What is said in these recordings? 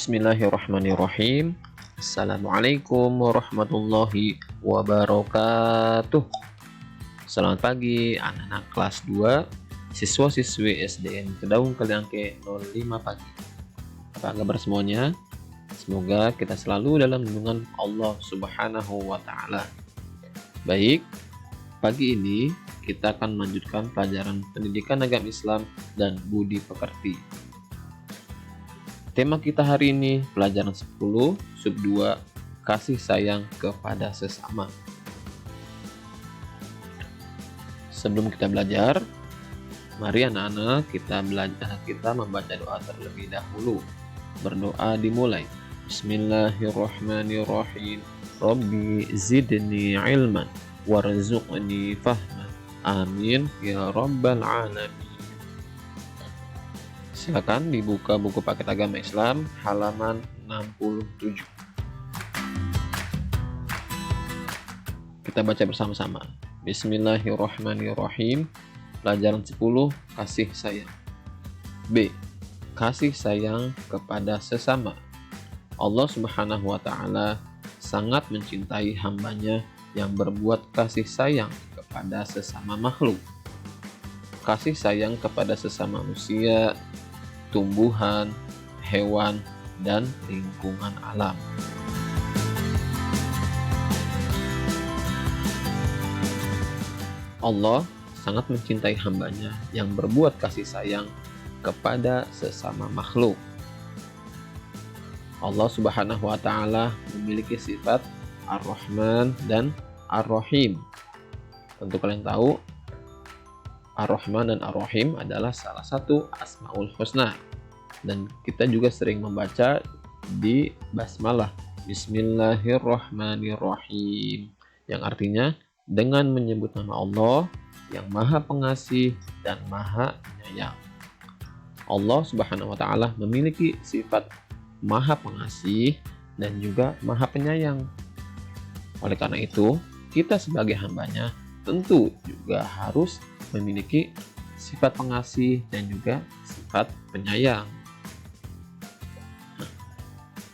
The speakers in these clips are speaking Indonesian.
Bismillahirrahmanirrahim. Assalamualaikum warahmatullahi wabarakatuh. Selamat pagi anak-anak kelas 2 siswa-siswi SDN Kedaung Kaliangke 05 pagi. Apa kabar semuanya? Semoga kita selalu dalam lindungan Allah Subhanahu wa taala. Baik, pagi ini kita akan melanjutkan pelajaran pendidikan agama Islam dan budi pekerti. Tema kita hari ini pelajaran 10 sub 2 kasih sayang kepada sesama. Sebelum kita belajar, mari anak-anak kita membaca doa terlebih dahulu. Berdoa dimulai. Bismillahirrahmanirrahim. Rabbi zidni ilman warzuqni fahman. Amin ya rabbal alamin. Silakan dibuka buku paket agama Islam halaman 67. Kita baca bersama-sama. Bismillahirrahmanirrahim. Pelajaran 10 kasih sayang. B. Kasih sayang kepada sesama. Allah Subhanahu wa taala sangat mencintai hambanya yang berbuat kasih sayang kepada sesama makhluk. Kasih sayang kepada sesama manusia, tumbuhan, hewan, dan lingkungan alam. Allah sangat mencintai hambanya yang berbuat kasih sayang kepada sesama makhluk. Allah Subhanahu wa taala memiliki sifat Ar-Rahman dan Ar-Rahim. Tentu kalian tahu Ar-Rahman dan Ar-Rahim adalah salah satu Asmaul Husna. Dan kita juga sering membaca di basmalah Bismillahirrahmanirrahim, yang artinya dengan menyebut nama Allah yang Maha Pengasih dan Maha Penyayang. Allah Subhanahu wa taala memiliki sifat Maha Pengasih dan juga Maha Penyayang. Oleh karena itu, kita sebagai hambanya tentu juga harus memiliki sifat pengasih dan juga sifat penyayang.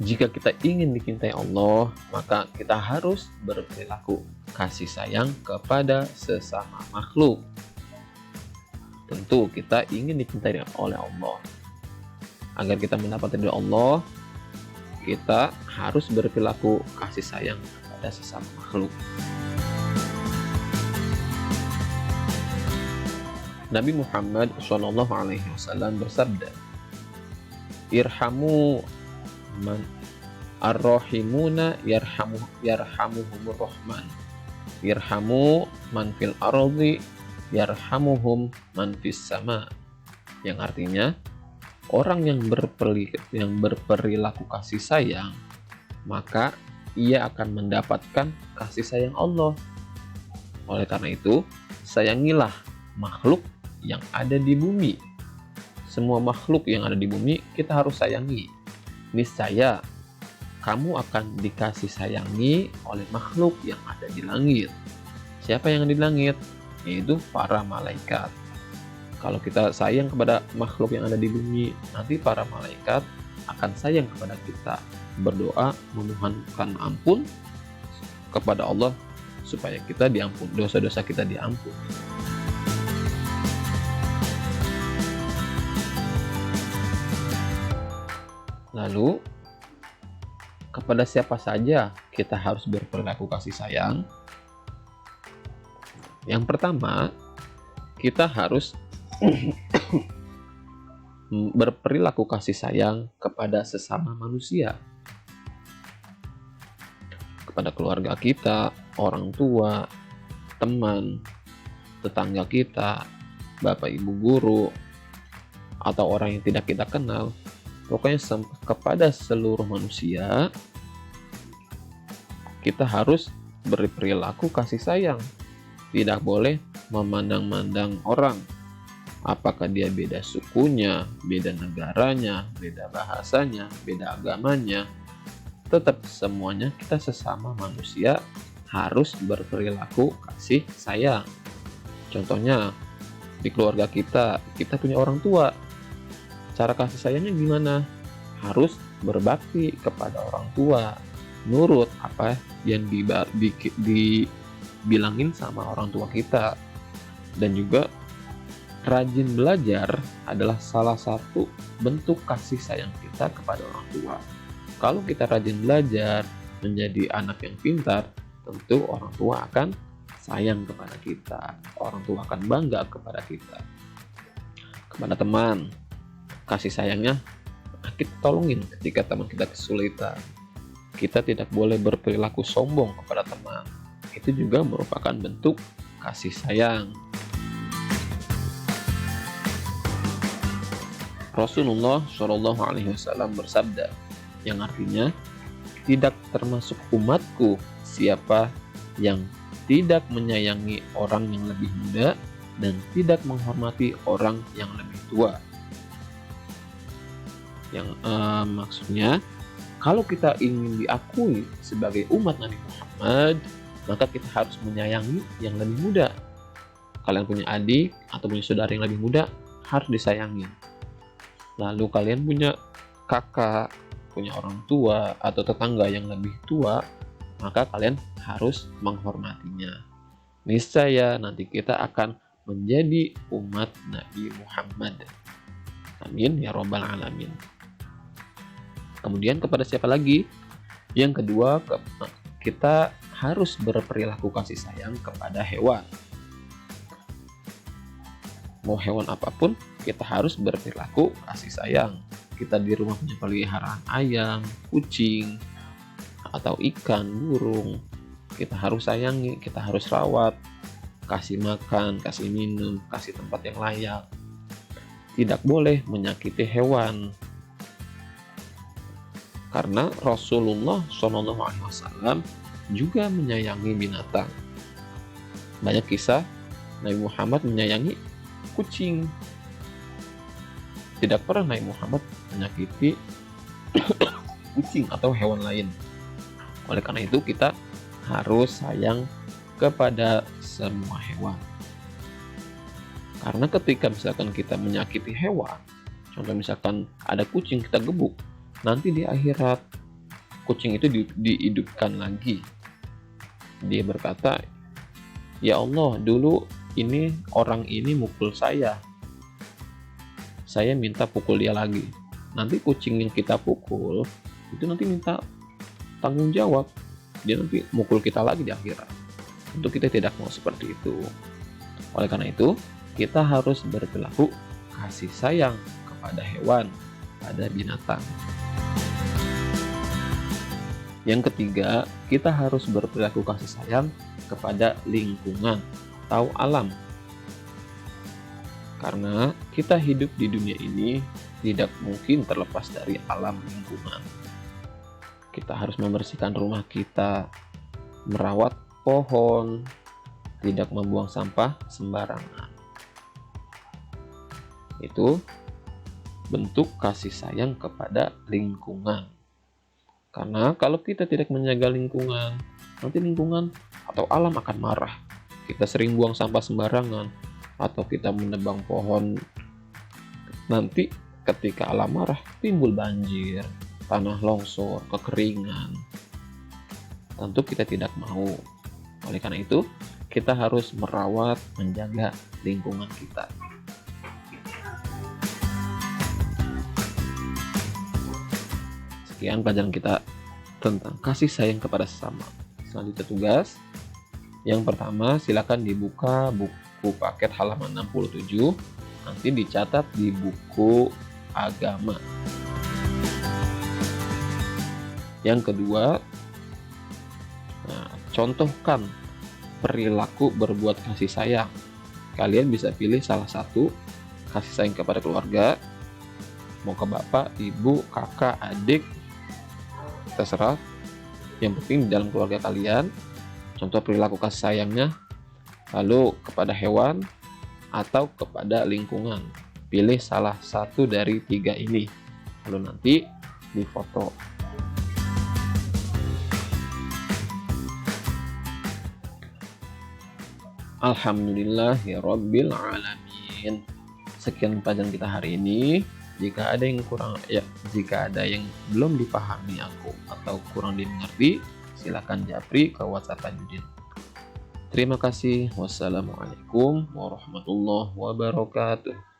Jika kita ingin dicintai Allah, maka kita harus berperilaku kasih sayang kepada sesama makhluk. Tentu kita ingin dicintai oleh Allah. Agar kita mendapat ridho Allah, kita harus berperilaku kasih sayang kepada sesama makhluk. Nabi Muhammad SAW bersabda, Irhamu man ar-rahimuna yarhamuhumur rahman. Irhamu man fil ardi yarhamuhum man fis sama. Yang artinya, orang yang berperilaku kasih sayang, maka ia akan mendapatkan kasih sayang Allah. Oleh karena itu, sayangilah makhluk yang ada di bumi. Semua makhluk yang ada di bumi kita harus sayangi. Niscaya kamu akan dikasih sayangi oleh makhluk yang ada di langit. Siapa yang ada di langit? Yaitu para malaikat. Kalau kita sayang kepada makhluk yang ada di bumi, nanti para malaikat akan sayang kepada kita, berdoa memohonkan ampun kepada Allah supaya kita diampun, dosa-dosa kita diampun. Lalu, kepada siapa saja kita harus berperilaku kasih sayang? Yang pertama, kita harus berperilaku kasih sayang kepada sesama manusia. Kepada keluarga kita, orang tua, teman, tetangga kita, bapak ibu guru, atau orang yang tidak kita kenal. Pokoknya kepada seluruh manusia kita harus berperilaku kasih sayang. Tidak boleh memandang-mandang orang, apakah dia beda sukunya, beda negaranya, beda bahasanya, beda agamanya. Tetap semuanya kita sesama manusia harus berperilaku kasih sayang. Contohnya di keluarga kita punya orang tua. Cara kasih sayangnya gimana? harus berbakti kepada orang tua, nurut apa yang dibilangin sama orang tua kita. Dan juga rajin belajar adalah salah satu bentuk kasih sayang kita kepada orang tua. Kalau kita rajin belajar, menjadi anak yang pintar, tentu orang tua akan sayang kepada kita. Orang tua akan bangga kepada kita. Kepada teman, kasih sayangnya kita tolongin ketika teman kita kesulitan. Kita tidak boleh berperilaku sombong kepada teman. Itu juga merupakan bentuk kasih sayang. Rasulullah Shallallahu Alaihi Wasallam bersabda, yang artinya tidak termasuk umatku siapa yang tidak menyayangi orang yang lebih muda dan tidak menghormati orang yang lebih tua. Yang maksudnya, kalau kita ingin diakui sebagai umat Nabi Muhammad, maka kita harus menyayangi yang lebih muda. Kalian punya adik atau punya saudara yang lebih muda, harus disayangi. Lalu kalian punya kakak, punya orang tua atau tetangga yang lebih tua, maka kalian harus menghormatinya. Niscaya nanti kita akan menjadi umat Nabi Muhammad. Amin ya rabbal alamin. Kemudian kepada siapa lagi? Yang kedua, kita harus berperilaku kasih sayang kepada hewan. Mau hewan apapun, kita harus berperilaku kasih sayang. Kita di rumah punya peliharaan ayam, kucing, atau ikan, burung, kita harus sayangi, kita harus rawat, kasih makan, kasih minum, kasih tempat yang layak. Tidak boleh menyakiti hewan, karena Rasulullah SAW juga menyayangi binatang. Banyak kisah Nabi Muhammad menyayangi kucing. Tidak pernah Nabi Muhammad menyakiti kucing atau hewan lain. Oleh karena itu kita harus sayang kepada semua hewan. Karena ketika misalkan kita menyakiti hewan, contoh misalkan ada kucing kita gebuk, nanti di akhirat kucing itu dihidupkan lagi. Dia berkata, ya Allah, dulu ini orang ini mukul saya minta pukul dia lagi. Nanti kucing yang kita pukul itu nanti minta tanggung jawab, dia nanti mukul kita lagi di akhirat. Tentu kita tidak mau seperti itu. Oleh karena itu, kita harus berperilaku kasih sayang kepada hewan, pada binatang. Yang ketiga, kita harus berperilaku kasih sayang kepada lingkungan atau alam. Karena kita hidup di dunia ini tidak mungkin terlepas dari alam lingkungan. Kita harus membersihkan rumah kita, merawat pohon, tidak membuang sampah sembarangan. Itu bentuk kasih sayang kepada lingkungan. Karena kalau kita tidak menjaga lingkungan, nanti lingkungan atau alam akan marah. Kita sering buang sampah sembarangan, atau kita menebang pohon. Nanti ketika alam marah, timbul banjir, tanah longsor, kekeringan. Tentu kita tidak mau. Oleh karena itu, kita harus merawat, menjaga lingkungan kita. Sekian pelajaran kita tentang kasih sayang kepada sesama. Selanjutnya tugas. Yang pertama, silakan dibuka buku paket halaman 67. Nanti dicatat di buku agama. Yang kedua, contohkan perilaku berbuat kasih sayang. Kalian bisa pilih salah satu, kasih sayang kepada keluarga, mau ke bapak, ibu, kakak, adik, terserah. Yang penting di dalam keluarga kalian, contoh perilaku kasih sayangnya. Lalu kepada hewan atau kepada lingkungan. Pilih salah satu dari 3 ini. Lalu nanti difoto. Alhamdulillahirabbil alamin. Sekian pelajaran kita hari ini. Jika ada yang jika ada yang belum dipahami aku atau kurang dimengerti, silakan japri ke WhatsApp Tajudin. Terima kasih. Wassalamualaikum warahmatullahi wabarakatuh.